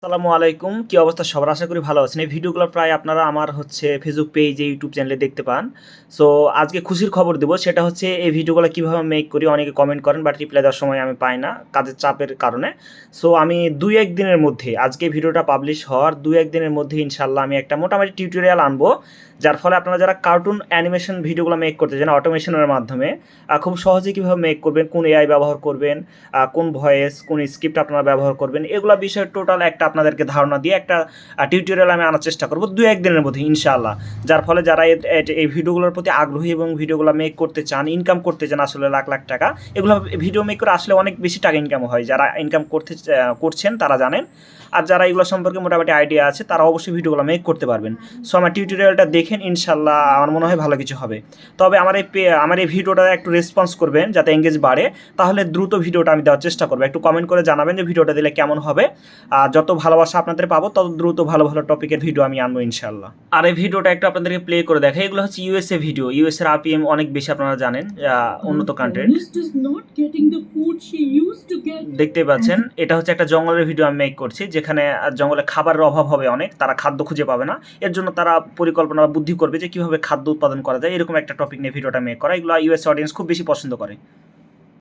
আসসালামু আলাইকুম। কি অবস্থা সবার? আশা করি ভালো আছেন। এই ভিডিওগুলো প্রায় আপনারা আমার ফেসবুক পেজে, ইউটিউব চ্যানেলে দেখতে পান। সো আজকে খুশির খবর দিব, সেটা হচ্ছে এই ভিডিওগুলো কীভাবে মেক করি। অনেকে কমেন্ট করেন বাট রিপ্লাই দেওয়ার সময় আমি পাই না কাজের চাপের কারণে। সো আমি ২-১ দিনের মধ্যে, আজকে ভিডিওটা পাবলিশ হওয়ার ২-১ দিনের মধ্যে ইনশাআল্লাহ আমি একটা মোটামুটি টিউটোরিয়াল আনবো, যার ফলে আপনারা যারা কার্টুন অ্যানিমেশন ভিডিওগুলো মেক করতে চান অটোমেশনের মাধ্যমে খুব সহজেই কীভাবে মেক করবেন, কোন এআই ব্যবহার করবেন, কোন ভয়েস, কোন স্ক্রিপ্ট আপনারা ব্যবহার করবেন, এগুলো বিষয়ে টোটাল একটা আপনাদেরকে ধারণা দিয়ে একটা টিউটোরিয়াল আমি আনার চেষ্টা করব ২-১ দিনের মধ্যে ইনশাআল্লাহ। যার ফলে যারা এই ভিডিওগুলোর প্রতি আগ্রহী এবং ভিডিওগুলো মেক করতে চান, ইনকাম করতে চান আসলে লাখ লাখ টাকা, এগুলো ভিডিও মেক করে আসলে অনেক বেশি টাকা ইনকাম হয়। যারা ইনকাম করছেন তারা জানেন, আর যারা এগুলো সম্পর্কে মোটামুটি আইডিয়া আছে তারা অবশ্যই ভিডিওগুলো মেক করতে পারবেন। সো আমার টিউটোরিয়ালটা দেখেন, ইনশাআল্লাহ আমার মনে হয় ভালো কিছু হবে। তবে আমার এই ভিডিওটা একটু রেসপন্স করবেন যাতে এঙ্গেজ বাড়ে, তাহলে দ্রুত ভিডিওটা আমি দেওয়ার চেষ্টা করবো। একটু কমেন্ট করে জানাবেন যে ভিডিওটা দিলে কেমন হবে। যত ভালোবাসা আপনাদের পাবো তত দ্রুত ভালো ভালো টপিকের ভিডিও আমি আনবো ইনশাআল্লাহ। আর এই ভিডিওটা একটু আপনাদেরকে প্লে করে দেখাই। এগুলো হচ্ছে ইউএসএ ভিডিও। ইউএসএর আরপিএম অনেক বেশি, আপনারা জানেন, উন্নত কন্টেন্ট। দেখতে পাচ্ছেন এটা হচ্ছে একটা জঙ্গলের ভিডিও আমি মেক করছি, যেখানে জঙ্গলে খাবারের অভাব হবে অনেক, তারা খাদ্য খুঁজে পাবে না। এর জন্য তারা পরিকল্পনা বা বুদ্ধি করবে যে কীভাবে খাদ্য উৎপাদন করা যায়, এরকম একটা টপিক নিয়ে ভিডিওটা মেক করা। এগুলো ইউএস অডিয়েন্স খুব বেশি পছন্দ করে।